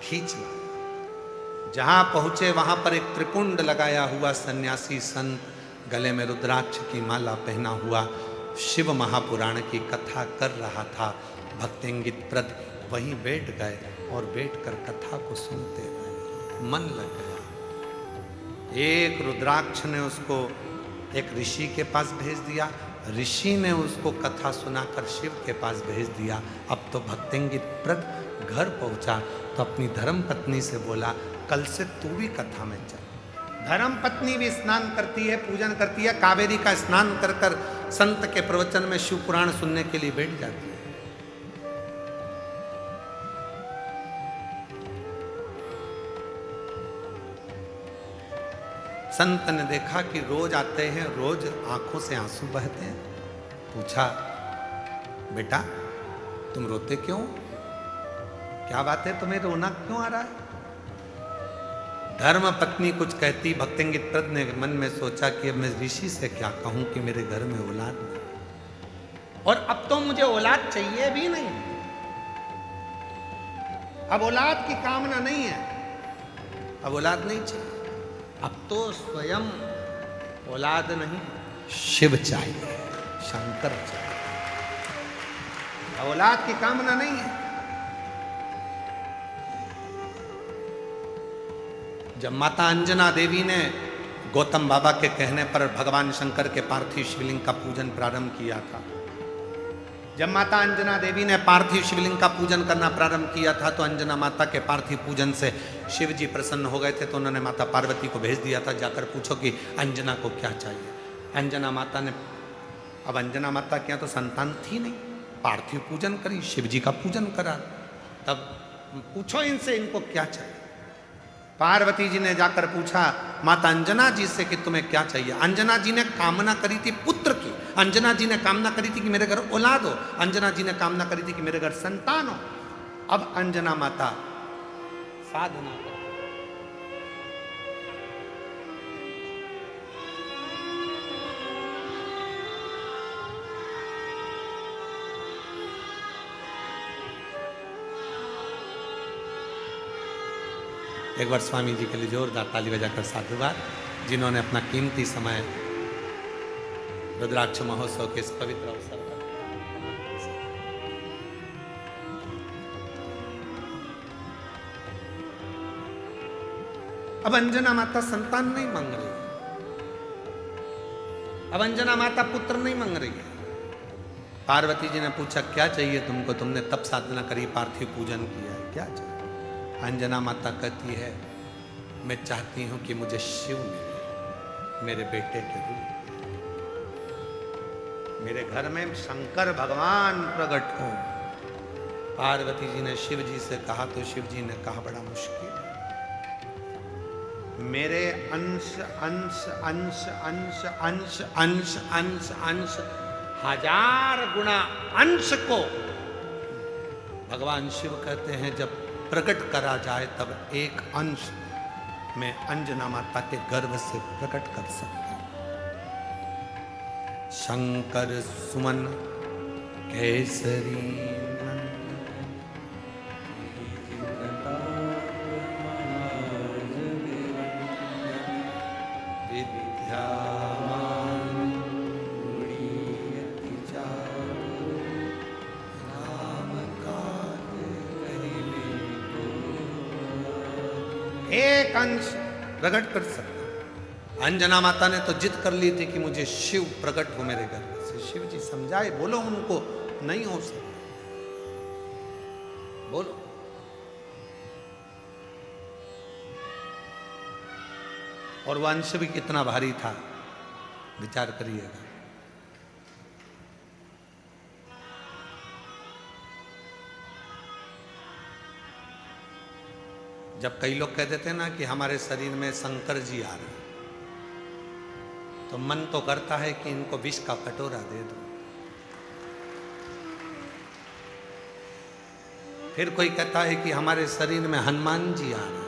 खींच लाया। जहां पहुंचे वहां पर एक त्रिपुंड लगाया हुआ सन्यासी संत गले में रुद्राक्ष की माला पहना हुआ शिव महापुराण की कथा कर रहा था। भक्तिंगित प्रद वहीं बैठ गए और बैठकर कथा को सुनते रहे। मन लग गया। एक रुद्राक्ष ने उसको एक ऋषि के पास भेज दिया, ऋषि ने उसको कथा सुनाकर शिव के पास भेज दिया। अब तो भक्तिंगित प्रद घर पहुंचा तो अपनी धर्म पत्नी से बोला कल से तू भी कथा में चल। धर्म पत्नी भी स्नान करती है, पूजन करती है, कावेरी का स्नान कर कर संत के प्रवचन में शिव पुराण सुनने के लिए बैठ जाती है। संत ने देखा कि रोज आते हैं, रोज आंखों से आंसू बहते हैं। पूछा बेटा तुम रोते क्यों? क्या बात है, तुम्हें रोना क्यों आ रहा है? धर्म पत्नी कुछ कहती। भक्तिंगित प्रद ने मन में सोचा कि अब मैं ऋषि से क्या कहूं कि मेरे घर में औलाद नहीं, और अब तो मुझे औलाद चाहिए भी नहीं। अब औलाद की कामना नहीं है, अब औलाद नहीं चाहिए। अब तो स्वयं औलाद नहीं शिव चाहिए, शंकर चाहिए। औलाद की कामना नहीं है। जब माता अंजना देवी ने गौतम बाबा के कहने पर भगवान शंकर के पार्थिव शिवलिंग का पूजन प्रारंभ किया था जब माता अंजना देवी ने पार्थिव शिवलिंग का पूजन करना प्रारंभ किया था तो अंजना माता के पार्थिव पूजन से शिव जी प्रसन्न हो गए थे। तो उन्होंने माता पार्वती को भेज दिया था, जाकर पूछो कि अंजना को क्या चाहिए। अंजना माता ने, अब अंजना माता के यहाँ तो संतान थी नहीं, पार्थिव पूजन करी, शिव जी का पूजन करा, तब पूछो इनसे इनको क्या चाहिए। पार्वती जी ने जाकर पूछा माता अंजना जी से कि तुम्हें क्या चाहिए। अंजना जी ने कामना करी थी पुत्र की, अंजना जी ने कामना करी थी कि मेरे घर औलाद हो, अंजना जी ने कामना करी थी कि मेरे घर संतान हो। अब अंजना माता साधना कर, एक बार स्वामी जी के लिए जोरदार ताली बजाकर साधुवाद, जिन्होंने अपना कीमती समय रुद्राक्ष महोत्सव के इस पवित्र अवसर पर। अब अंजना माता संतान नहीं मांग रही है, अब अंजना माता पुत्र नहीं मांग रही है। पार्वती जी ने पूछा क्या चाहिए तुमको, तुमने तप साधना करी, पार्थिव पूजन किया है, क्या चाहिए। अंजना माता कहती है मैं चाहती हूं कि मुझे शिव मिले, मेरे बेटे के रूप, मेरे घर में शंकर भगवान प्रकट हो। पार्वती जी ने शिव जी से कहा तो शिव जी ने कहा बड़ा मुश्किल है, मेरे अंश अंश अंश अंश अंश अंश अंश अंश 1000 गुना अंश को भगवान शिव कहते हैं जब प्रकट करा जाए तब एक अंश में अंजना माता के गर्भ से प्रकट कर सकता हूं। शंकर सुमन केसरी एक अंश प्रकट कर सकता। अंजना माता ने तो जिद कर ली थी कि मुझे शिव प्रकट हो मेरे घर से। शिव जी समझाए, बोलो उनको नहीं हो सकता, बोलो। और वह अंश भी कितना भारी था विचार करिएगा। जब कई लोग कह देते हैं ना कि हमारे शरीर में शंकर जी आ रहे, तो मन तो करता है कि इनको विष का कटोरा दे दो। फिर कोई कहता है कि हमारे शरीर में हनुमान जी आ रहे,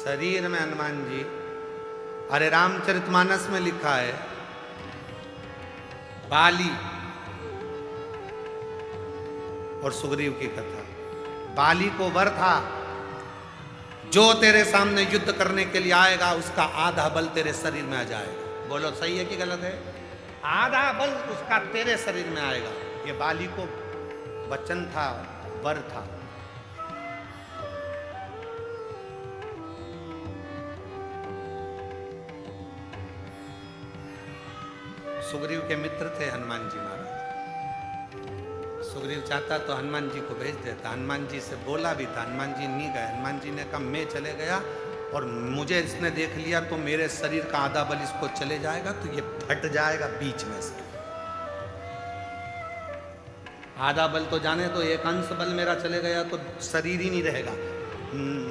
शरीर में हनुमान जी। अरे रामचरितमानस में लिखा है, बाली और सुग्रीव की कथा। बाली को वर था, जो तेरे सामने युद्ध करने के लिए आएगा उसका आधा बल तेरे शरीर में आ जाएगा। बोलो सही है कि गलत है? आधा बल उसका तेरे शरीर में आएगा। ये बाली को वचन था, वर था। सुग्रीव के मित्र थे हनुमान जी महाराज। सुग्रीव चाहता तो हनुमान जी को भेज देता, हनुमान जी से बोला भी था, हनुमान जी नहीं गए। हनुमान जी ने कहा मैं चले गया और मुझे इसने देख लिया तो मेरे शरीर का आधा बल इसको चले जाएगा, तो ये फट जाएगा बीच में से। आधा बल तो जाने तो, एक अंश बल मेरा चले गया तो शरीर ही नहीं रहेगा,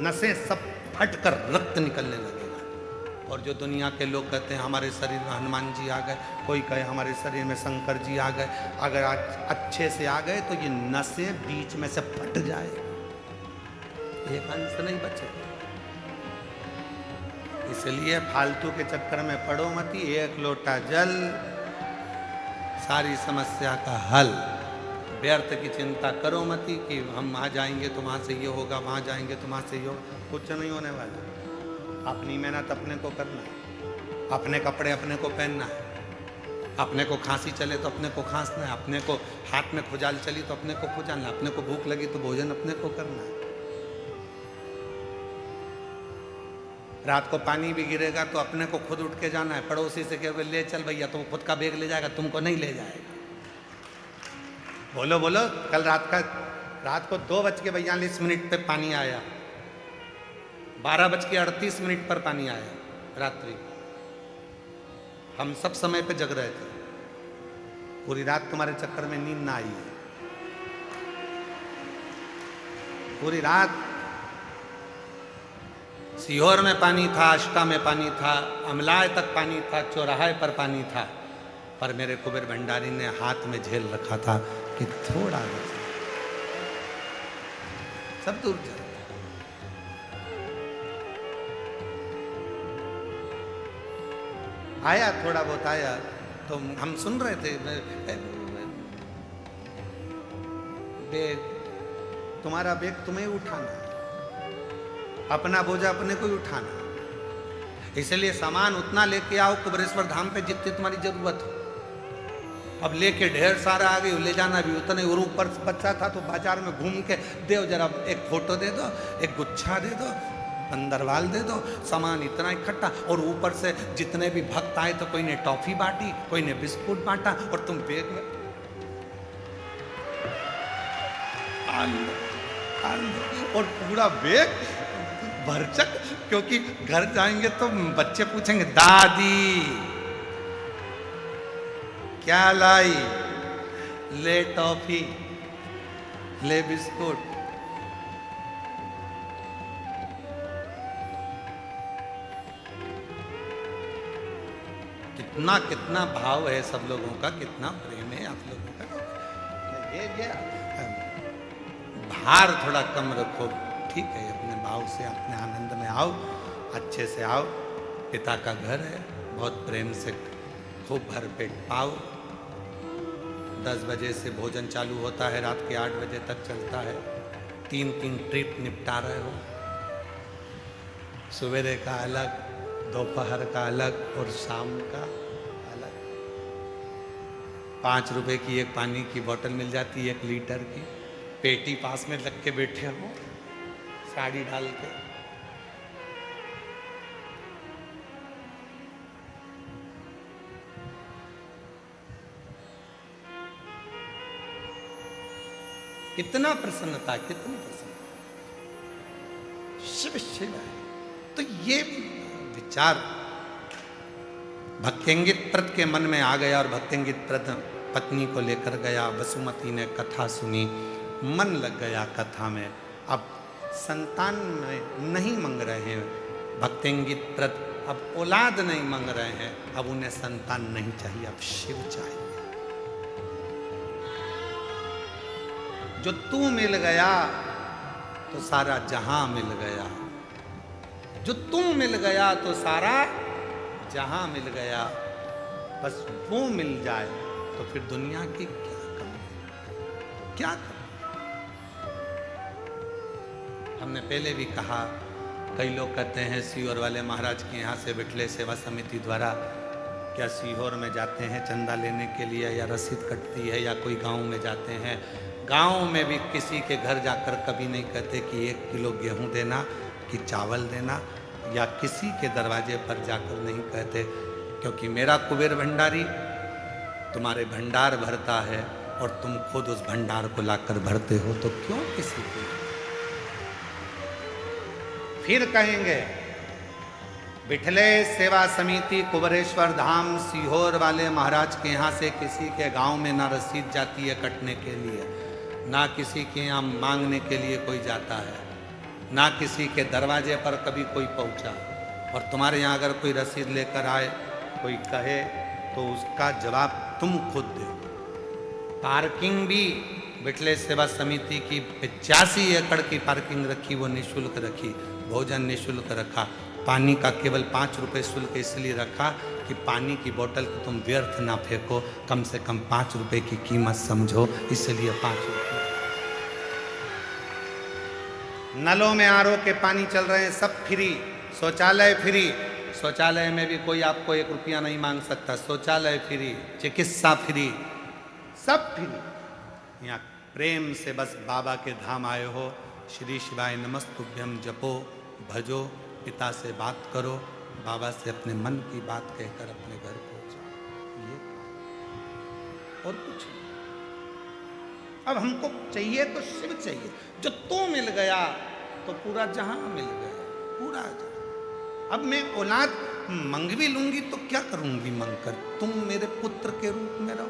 नसें सब फट कर रक्त निकलने लगेगा। और जो दुनिया के लोग कहते हैं हमारे शरीर में हनुमान जी आ गए, कोई कहे हमारे शरीर में शंकर जी आ गए, अगर अच्छे से आ गए तो ये नसें बीच में से फट जाए, एक अंश नहीं बचेगा। इसलिए फालतू के चक्कर में पड़ो मती, एक लोटा जल सारी समस्या का हल। व्यर्थ की चिंता करो मती कि हम वहाँ जाएंगे तो वहाँ से ये होगा, वहाँ जाएंगे तो वहाँ से ये होगा, कुछ नहीं होने वाला। अपनी मेहनत अपने को करना है, अपने कपड़े अपने को पहनना है, अपने को खांसी चले तो अपने को खांसना है, अपने को हाथ में खुजाल चली तो अपने को खुजालना, अपने को भूख लगी तो भोजन अपने को करना है। रात को पानी भी गिरेगा तो अपने को खुद उठ के जाना है, पड़ोसी से कहोगे ले चल भैया, तो खुद का बैग ले जाएगा, तुमको नहीं ले जाएगा। बोलो बोलो, कल रात को 2:42 पे पानी आया, 12:38 पर पानी आया रात्रि। हम सब समय पे जग रहे थे, पूरी रात तुम्हारे चक्कर में नींद ना आई है, पूरी रात। सीहोर में पानी था, अष्टा में पानी था, अमलाय तक पानी था, चौराहे पर पानी था, पर मेरे कुबेर भंडारी ने हाथ में झेल रखा था कि थोड़ा सब दूर जा। आया थोड़ा बहुत आया तो हम सुन रहे थे, बैग तुम्हारा बैग तुम्हें उठाना, अपना बोझा अपने को ही उठाना, इसलिए सामान उतना लेके आओ कुबेरेश्वर धाम पे जितनी तुम्हारी जरूरत हो। अब लेके ढेर सारा आ गई, ले जाना भी उतने। और ऊपर बच्चा था तो बाजार में घूम के दे जरा, एक फोटो दे दो, एक गुच्छा दे दो, पंदरवाल दे दो, सामान इतना इकट्ठा। और ऊपर से जितने भी भक्त आए तो कोई ने टॉफी बांटी, कोई ने बिस्कुट बांटा, और तुम बैग में और पूरा बैग भरचक। क्योंकि घर जाएंगे तो बच्चे पूछेंगे दादी क्या लाई, ले टॉफी, ले बिस्कुट। कितना कितना भाव है सब लोगों का, कितना प्रेम है आप लोगों का। ये भार थोड़ा कम रखो, ठीक है, अपने भाव से अपने आनंद में आओ, अच्छे से आओ। पिता का घर है, बहुत प्रेम से खूब भर पेट पाओ। 10 बजे से भोजन चालू होता है, रात के 8 बजे तक चलता है। 3 ट्रिप निपटा रहे हो, सवेरे का अलग, दोपहर का अलग और शाम का अलग। 5 रुपए की एक पानी की बोतल मिल जाती है, 1 लीटर की। पेटी पास में लग के बैठे हो, साड़ी डाल के। कितना प्रसन्नता, कितनी प्रसन्नता, शिव शिव है। तो ये विचार भक्तेंगित प्रत के मन में आ गया, और भक्तेंगित प्रत पत्नी को लेकर गया। वसुमती ने कथा सुनी, मन लग गया कथा में। अब संतान में नहीं मांग रहे हैं भक्तेंगित प्रत, अब औलाद नहीं मांग रहे हैं, अब उन्हें संतान नहीं चाहिए, अब शिव चाहिए। जो तू मिल गया तो सारा जहां मिल गया, जो तू मिल गया तो सारा जहां मिल गया। बस वो मिल जाए तो फिर दुनिया की क्या कमी, क्या कमी। हमने पहले भी कहा, कई लोग कहते हैं सीहोर वाले महाराज के यहाँ से बिठले सेवा समिति द्वारा क्या सीहोर में जाते हैं चंदा लेने के लिए, या रसीद कटती है, या कोई गांव में जाते हैं। गांव में भी किसी के घर जाकर कभी नहीं कहते कि 1 किलो गेहूं देना, कि चावल देना, या किसी के दरवाजे पर जाकर नहीं कहते, क्योंकि मेरा कुबेर भंडारी तुम्हारे भंडार भरता है और तुम खुद उस भंडार को लाकर भरते हो, तो क्यों किसी को। फिर कहेंगे बिठले सेवा समिति कुबेरेश्वर धाम सीहोर वाले महाराज के यहाँ से किसी के गांव में ना रसीद जाती है कटने के लिए, ना किसी के यहाँ मांगने के लिए कोई जाता है, ना किसी के दरवाजे पर कभी कोई पहुंचा। और तुम्हारे यहाँ अगर कोई रसीद लेकर आए, कोई कहे, तो उसका जवाब तुम खुद दो। पार्किंग भी बिठले सेवा समिति की 85 एकड़ की पार्किंग रखी, वो निःशुल्क रखी। भोजन निःशुल्क रखा। पानी का केवल 5 रुपये शुल्क इसलिए रखा कि पानी की बोतल को तुम व्यर्थ ना फेंको, कम से कम 5 रुपये की कीमत समझो, इसलिए 5 रुपये। नलों में आरओ के पानी चल रहे हैं, सब फ्री। शौचालय फ्री, शौचालय में भी कोई आपको 1 रुपया नहीं मांग सकता। शौचालय फ्री, चिकित्सा फ्री, सब फ्री। यहाँ प्रेम से बस बाबा के धाम आए हो, श्री शिवाय नमस्तुभ्यम जपो, भजो, पिता से बात करो, बाबा से अपने मन की बात कहकर अपने घर पहुंच जाओ। ये और कुछ नहीं। अब हमको चाहिए तो शिव चाहिए। जो तू मिल गया तो पूरा जहां मिल गया, पूरा जहां। अब मैं औलाद मंग भी लूंगी तो क्या करूंगी मंग कर? तुम मेरे पुत्र के रूप में रहो,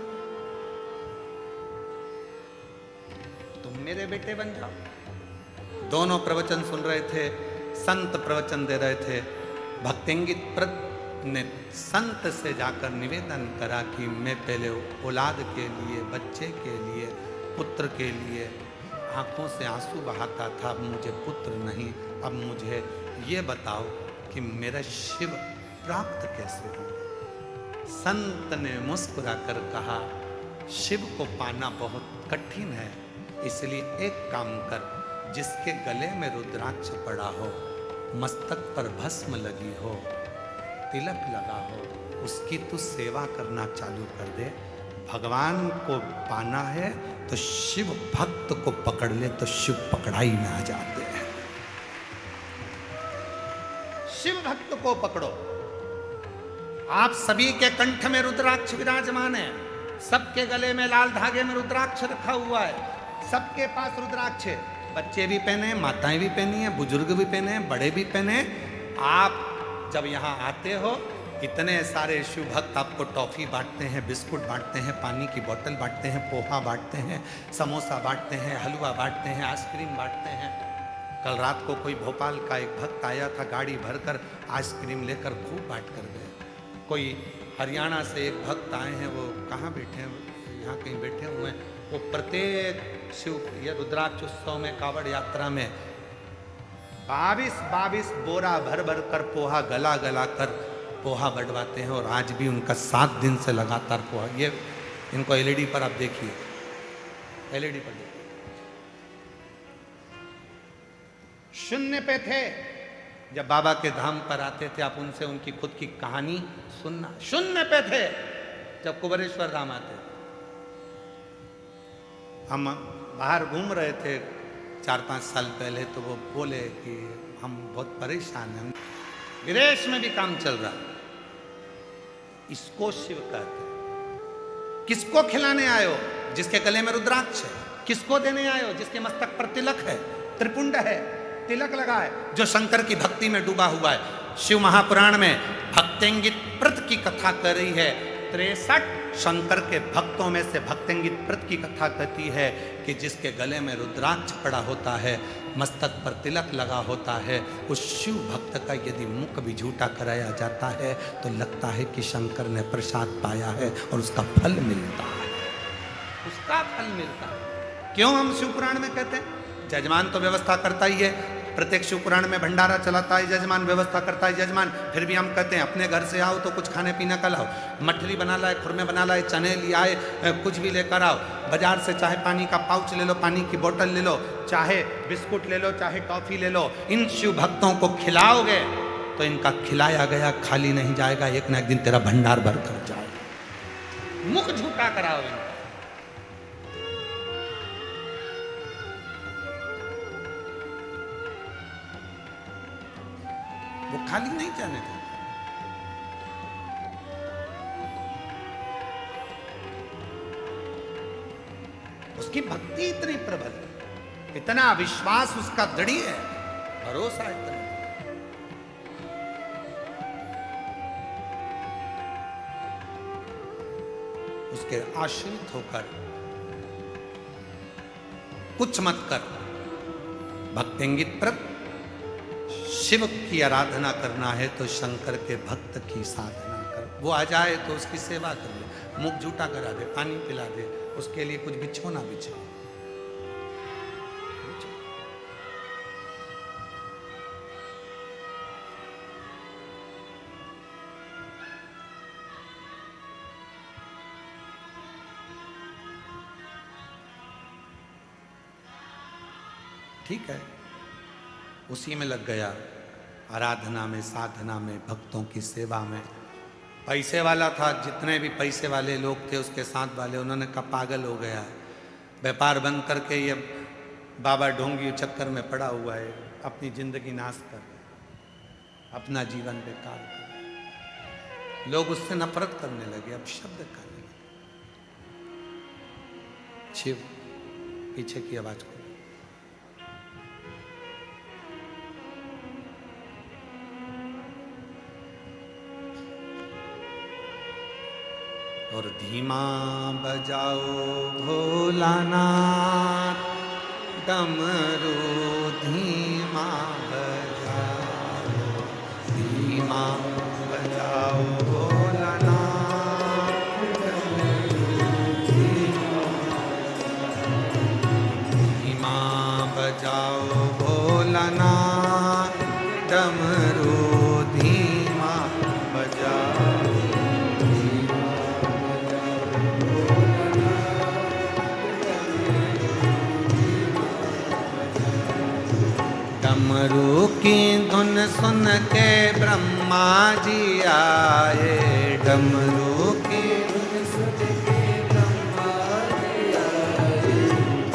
तुम मेरे बेटे बन जाओ। दोनों प्रवचन सुन रहे थे, संत प्रवचन दे रहे थे। भक्तिंगित प्रत ने संत से जाकर निवेदन करा कि मैं पहले औलाद के लिए, बच्चे के लिए, पुत्र के लिए आंखों से आंसू बहाता था, अब मुझे पुत्र नहीं। अब मुझे ये बताओ कि मेरा शिव प्राप्त कैसे हो? संत ने मुस्कुराकर कहा, शिव को पाना बहुत कठिन है, इसलिए एक काम कर, जिसके गले में रुद्राक्ष पड़ा हो, मस्तक पर भस्म लगी हो, तिलक लगा हो, उसकी तू सेवा करना चालू कर दे। भगवान को पाना है तो शिव भक्त को पकड़ ले तो शिव पकड़ाई में आ जाते हैं। शिव भक्त को पकड़ो। आप सभी के कंठ में रुद्राक्ष विराजमान है, सबके गले में लाल धागे में रुद्राक्ष रखा हुआ है, सबके पास रुद्राक्ष है। बच्चे भी पहने, माताएं भी पहनी है, बुजुर्ग भी पहने, बड़े भी पहने। आप जब यहाँ आते हो, इतने सारे शिव भक्त आपको टॉफी बांटते हैं, बिस्कुट बांटते हैं, पानी की बोतल बांटते हैं, पोहा बांटते हैं, समोसा बांटते हैं, हलवा बांटते हैं, आइसक्रीम बांटते हैं। कल रात को कोई भोपाल का एक भक्त आया था, गाड़ी भरकर आइसक्रीम लेकर खूब बांट कर गए। कोई हरियाणा से एक भक्त आए हैं, वो कहाँ बैठे हैं, यहाँ कहीं बैठे हुए हैं। वो प्रत्येक शिव या रुद्राक्ष उत्सव में, कावड़ यात्रा में 22 बोरा भर भर कर पोहा गला गला कर पोहा बढ़वाते हैं। और आज भी उनका 7 दिन से लगातार पोहा। ये इनको एलईडी पर आप देखिए, एलईडी पर देखिए। शून्य पे थे, जब बाबा के धाम पर आते थे, आप उनसे उनकी खुद की कहानी सुनना। शून्य पे थे जब कुबेरेश्वर धाम आते। हम बाहर घूम रहे थे 4-5 साल पहले, तो वो बोले कि हम बहुत परेशान हैं, विदेश में भी काम चल रहा है। इसको शिव कहते हैं। किसको खिलाने आए हो? जिसके गले में रुद्राक्ष है। किसको देने आए हो? जिसके मस्तक पर तिलक है, त्रिपुंड है, तिलक लगा है, जो शंकर की भक्ति में डूबा हुआ है। शिव महापुराण में भक्तिंगित प्रत की कथा कर रही है। 63 शंकर के भक्तों में से भक्तिंगित प्रत की कथा कहती है कि जिसके गले में रुद्राक्ष पड़ा होता है, मस्तक पर तिलक लगा होता है, उस शिव भक्त का यदि मुख भी झूठा कराया जाता है तो लगता है कि शंकर ने प्रसाद पाया है और उसका फल मिलता है, उसका फल मिलता है। क्यों हम शिव पुराण में कहते हैं? जजमान तो व्यवस्था करता ही है, प्रत्येक शिव पुराण में भंडारा चलाता है जजमान, व्यवस्था करता है जजमान। फिर भी हम कहते हैं अपने घर से आओ तो कुछ खाने पीने का लाओ, मठरी बना लाए, खुरमे बना लाए, चने ले आए, कुछ भी लेकर आओ। बाजार से चाहे पानी का पाउच ले लो, पानी की बोतल ले लो, चाहे बिस्कुट ले लो, चाहे टॉफी ले लो। इन शिव भक्तों को खिलाओगे तो इनका खिलाया गया खाली नहीं जाएगा, एक ना एक दिन तेरा भंडार भर कर जाएगा। मुख झूठा कराओ इनका। वो खाली नहीं जाने देता। उसकी भक्ति इतनी प्रबल है, इतना विश्वास उसका दृढ़ है, भरोसा इतना। उसके आश्रित होकर कुछ मत कर। भक्तिंगित प्रत शिव की आराधना करना है तो शंकर के भक्त की साधना कर। वो आ जाए तो उसकी सेवा कर ले, मुख झूठा करा दे, पानी पिला दे, उसके लिए कुछ बिछोना बिछो। ठीक है, उसी में लग गया, आराधना में, साधना में, भक्तों की सेवा में। पैसे वाला था, जितने भी पैसे वाले लोग थे उसके साथ वाले, उन्होंने कहा पागल हो गया, व्यापार बंद करके ये बाबा ढोंगी चक्कर में पड़ा हुआ है, अपनी जिंदगी नाश कर। अपना जीवन बेकार कर। लोग उससे नफरत करने लगे, अब शब्द करने लगे। शिव, पीछे की आवाज को और धीमा बजाओ भोलानाथ, डमरू धीमा बजाओ, धीमा बजाओ भोलानाथ, धीमा बजाओ भोलानाथ, डमरू धीमा बजाओ। डमरू की धुन सुन के ब्रह्मा जी आए, डमरू की धुन सुन के ब्रह्मा जी आए,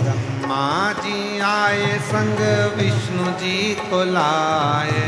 ब्रह्मा जी आए संग विष्णु जी को लाए,